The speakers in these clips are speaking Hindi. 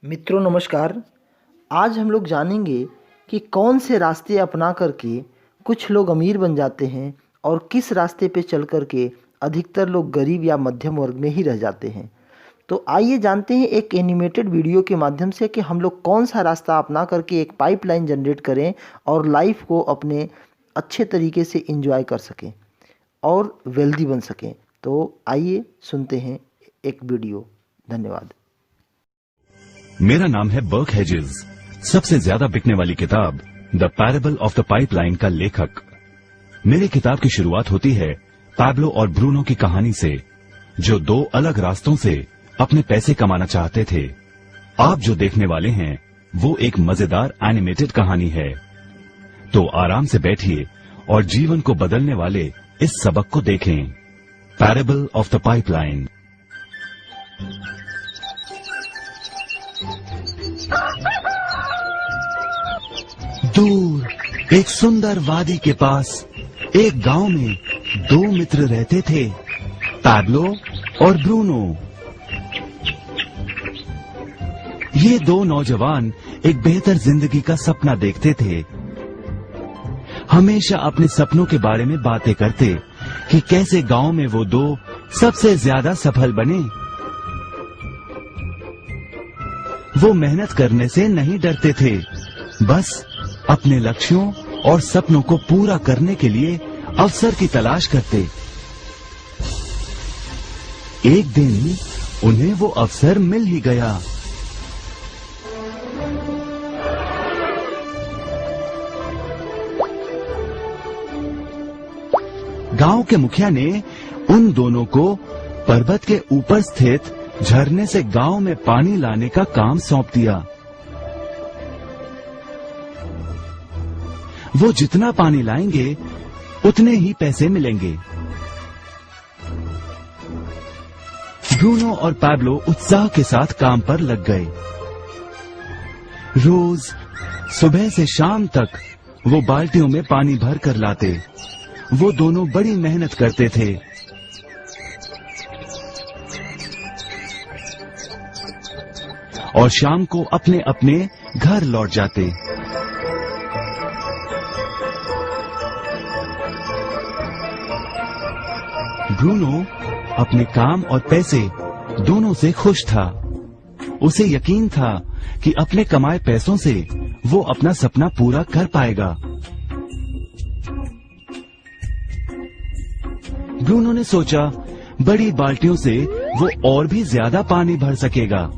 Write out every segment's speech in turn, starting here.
मित्रों नमस्कार। आज हम लोग जानेंगे कि कौन से रास्ते अपना करके कुछ लोग अमीर बन जाते हैं और किस रास्ते पे चल करके अधिकतर लोग गरीब या मध्यम वर्ग में ही रह जाते हैं। तो आइए जानते हैं एक एनिमेटेड वीडियो के माध्यम से कि हम लोग कौन सा रास्ता अपना करके एक पाइपलाइन जनरेट करें और लाइफ को अपने अच्छे तरीके से एंजॉय कर सकें और वेल्दी बन सकें। तो आइए सुनते हैं एक वीडियो। धन्यवाद। मेरा नाम है बर्क हेजेस, सबसे ज्यादा बिकने वाली किताब the parable of the pipeline का लेखक। मेरी किताब की शुरुआत होती है पैब्लो और ब्रूनो की कहानी से, जो दो अलग रास्तों से अपने पैसे कमाना चाहते थे। आप जो देखने वाले हैं वो एक मजेदार एनिमेटेड कहानी है। तो आराम से बैठिए और जीवन को बदलने वाले इस सबक को देखें, पैरेबल ऑफ द पाइपलाइन। दूर एक सुंदर वादी के पास एक गांव में दो मित्र रहते थे, पैब्लो और ब्रूनो। ये दो नौजवान एक बेहतर जिंदगी का सपना देखते थे। हमेशा अपने सपनों के बारे में बातें करते कि कैसे गांव में वो दो सबसे ज्यादा सफल बने। वो मेहनत करने से नहीं डरते थे, बस अपने लक्ष्यों और सपनों को पूरा करने के लिए अवसर की तलाश करते। एक दिन उन्हें वो अवसर मिल ही गया। गांव के मुखिया ने उन दोनों को पर्वत के ऊपर स्थित झरने से गांव में पानी लाने का काम सौंप दिया। वो जितना पानी लाएंगे उतने ही पैसे मिलेंगे। ब्रूनो और पैब्लो उत्साह के साथ काम पर लग गए। रोज सुबह से शाम तक वो बाल्टियों में पानी भर कर लाते। वो दोनों बड़ी मेहनत करते थे। और शाम को अपने अपने घर लौट जाते। ब्रूनो अपने काम और पैसे दोनों से खुश था। उसे यकीन था कि अपने कमाए पैसों से वो अपना सपना पूरा कर पाएगा। ब्रूनो ने सोचा बड़ी बाल्टियों से वो और भी ज्यादा पानी भर सकेगा।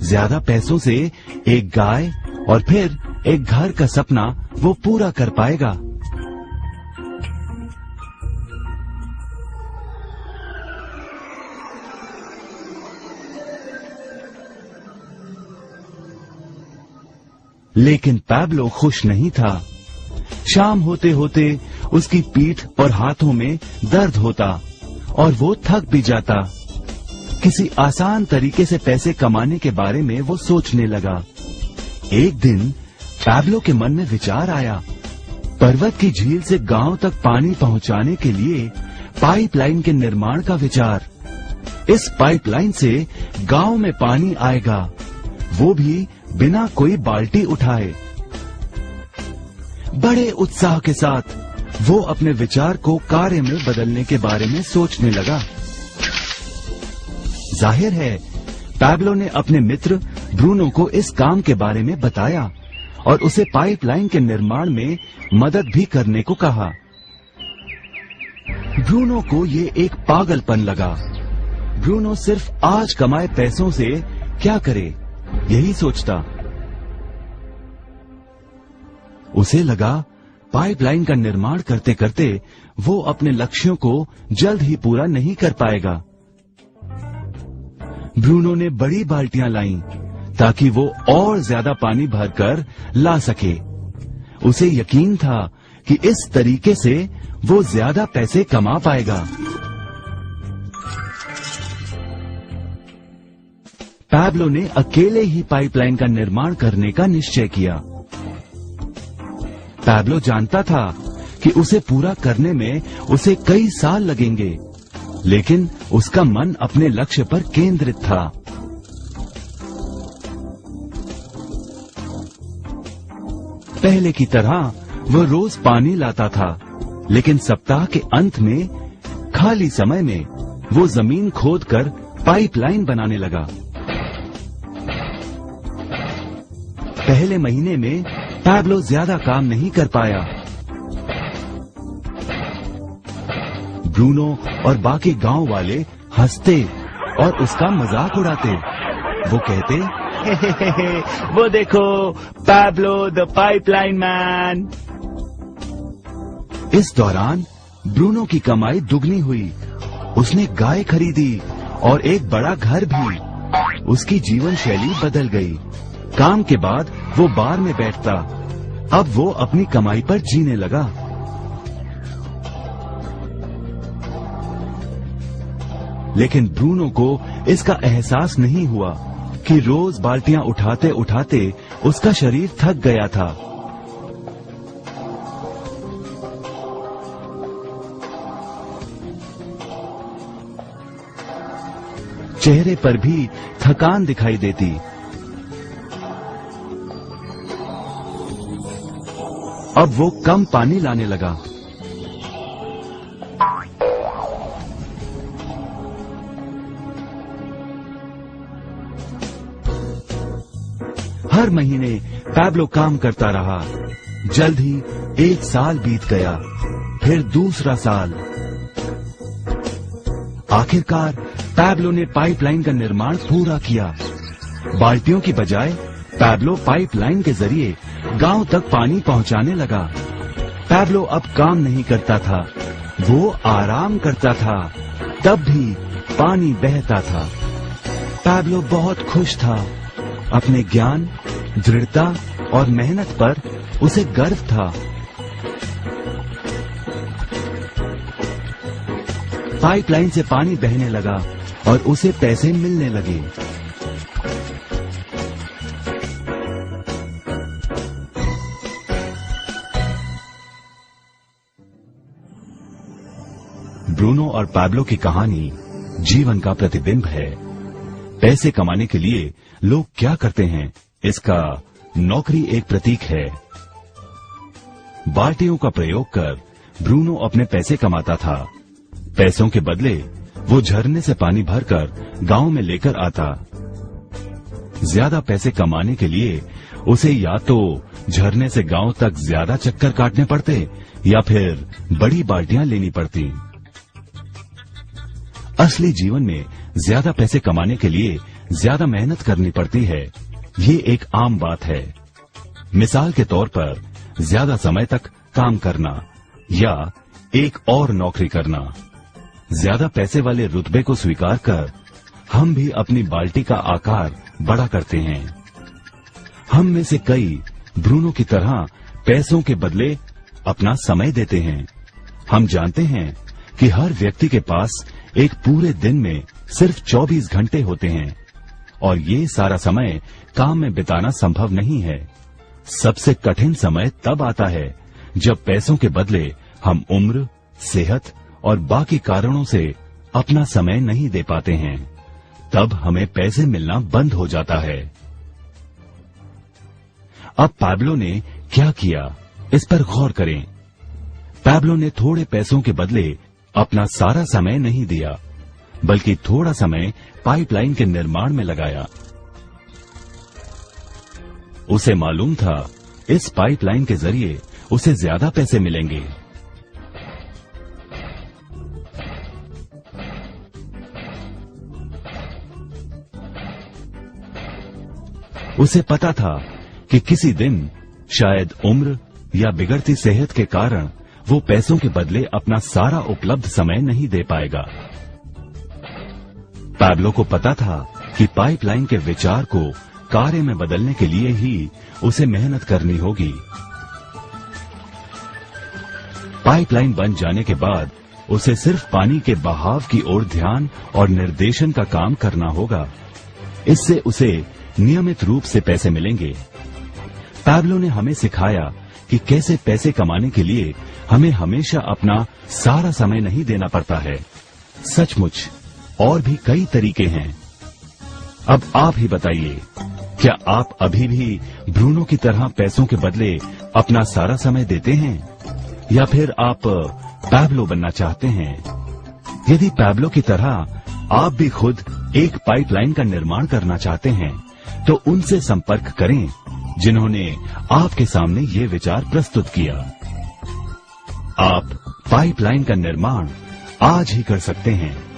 ज्यादा पैसों से एक गाय और फिर एक घर का सपना वो पूरा कर पाएगा। लेकिन पैब्लो खुश नहीं था। शाम होते होते उसकी पीठ और हाथों में दर्द होता और वो थक भी जाता। किसी आसान तरीके से पैसे कमाने के बारे में वो सोचने लगा। एक दिन पैब्लो के मन में विचार आया, पर्वत की झील से गांव तक पानी पहुंचाने के लिए पाइपलाइन के निर्माण का विचार। इस पाइपलाइन से गांव में पानी आएगा, वो भी बिना कोई बाल्टी उठाए। बड़े उत्साह के साथ वो अपने विचार को कार्य में बदलने के बारे में सोचने लगा। जाहिर है पैब्लो ने अपने मित्र ब्रूनो को इस काम के बारे में बताया और उसे पाइपलाइन के निर्माण में मदद भी करने को कहा। ब्रूनो को ये एक पागलपन लगा। ब्रूनो सिर्फ आज कमाए पैसों से क्या करे, यही सोचता। उसे लगा पाइपलाइन का निर्माण करते करते वो अपने लक्ष्यों को जल्द ही पूरा नहीं कर पाएगा। ब्रूनो ने बड़ी बाल्टियां लाईं ताकि वो और ज्यादा पानी भरकर ला सके। उसे यकीन था कि इस तरीके से वो ज्यादा पैसे कमा पाएगा। पैब्लो ने अकेले ही पाइपलाइन का निर्माण करने का निश्चय किया। पैब्लो जानता था कि उसे पूरा करने में उसे कई साल लगेंगे, लेकिन उसका मन अपने लक्ष्य पर केंद्रित था। पहले की तरह वह रोज पानी लाता था, लेकिन सप्ताह के अंत में खाली समय में वो जमीन खोदकर पाइपलाइन बनाने लगा। पहले महीने में पैब्लो ज्यादा काम नहीं कर पाया। ब्रूनो और बाकी गांव वाले हंसते और उसका मजाक उड़ाते। वो कहते, वो देखो पैब्लो द पाइपलाइन मैन। इस दौरान ब्रूनो की कमाई दुगनी हुई। उसने गाय खरीदी और एक बड़ा घर भी। उसकी जीवन शैली बदल गई। काम के बाद वो बार में बैठता। अब वो अपनी कमाई पर जीने लगा। लेकिन ब्रूनो को इसका एहसास नहीं हुआ कि रोज बाल्टियां उठाते उठाते उसका शरीर थक गया था। चेहरे पर भी थकान दिखाई देती। अब वो कम पानी लाने लगा। हर महीने पैब्लो काम करता रहा। जल्द ही 1 साल बीत गया, फिर दूसरा साल। आखिरकार पैब्लो ने पाइपलाइन का निर्माण पूरा किया। बाल्टियों की बजाय पैब्लो पाइपलाइन के जरिए गांव तक पानी पहुंचाने लगा। पैब्लो अब काम नहीं करता था, वो आराम करता था। तब भी पानी बहता था। पैब्लो बहुत खुश था। अपने ज्ञान, दृढ़ता और मेहनत पर उसे गर्व था। पाइपलाइन से पानी बहने लगा और उसे पैसे मिलने लगे। ब्रूनो और पैब्लो की कहानी जीवन का प्रतिबिंब है। पैसे कमाने के लिए लोग क्या करते हैं, इसका नौकरी एक प्रतीक है। बाल्टियों का प्रयोग कर ब्रूनो अपने पैसे कमाता था। पैसों के बदले वो झरने से पानी भरकर गांव में लेकर आता। ज्यादा पैसे कमाने के लिए उसे या तो झरने से गांव तक ज्यादा चक्कर काटने पड़ते या फिर बड़ी बाल्टियां लेनी पड़ती। असली जीवन में ज्यादा पैसे कमाने के लिए ज्यादा मेहनत करनी पड़ती है। ये एक आम बात है। मिसाल के तौर पर ज्यादा समय तक काम करना या एक और नौकरी करना। ज्यादा पैसे वाले रुतबे को स्वीकार कर हम भी अपनी बाल्टी का आकार बड़ा करते हैं। हम में से कई ब्रूनो की तरह पैसों के बदले अपना समय देते हैं। हम जानते हैं कि हर व्यक्ति के पास एक पूरे दिन में सिर्फ 24 घंटे होते हैं और ये सारा समय काम में बिताना संभव नहीं है। सबसे कठिन समय तब आता है जब पैसों के बदले हम उम्र, सेहत और बाकी कारणों से अपना समय नहीं दे पाते हैं। तब हमें पैसे मिलना बंद हो जाता है। अब पैब्लो ने क्या किया, इस पर गौर करें। पैब्लो ने थोड़े पैसों के बदले अपना सारा समय नहीं दिया, बल्कि थोड़ा समय पाइपलाइन के निर्माण में लगाया। उसे मालूम था इस पाइपलाइन के जरिए उसे ज्यादा पैसे मिलेंगे। उसे पता था कि किसी दिन शायद उम्र या बिगड़ती सेहत के कारण वो पैसों के बदले अपना सारा उपलब्ध समय नहीं दे पाएगा। पैब्लो को पता था कि पाइपलाइन के विचार को कार्य में बदलने के लिए ही उसे मेहनत करनी होगी। पाइपलाइन बन जाने के बाद उसे सिर्फ पानी के बहाव की ओर ध्यान और निर्देशन का काम करना होगा। इससे उसे नियमित रूप से पैसे मिलेंगे। पैब्लो ने हमें सिखाया कि कैसे पैसे कमाने के लिए हमें हमेशा अपना सारा समय नहीं देना पड़ता है। सचमुच और भी कई तरीके हैं। अब आप ही बताइए, क्या आप अभी भी ब्रूनो की तरह पैसों के बदले अपना सारा समय देते हैं, या फिर आप पैब्लो बनना चाहते हैं? यदि पैब्लो की तरह आप भी खुद एक पाइपलाइन का निर्माण करना चाहते हैं, तो उनसे संपर्क करें जिन्होंने आपके सामने ये विचार प्रस्तुत किया। आप पाइपलाइन का निर्माण आज ही कर सकते हैं।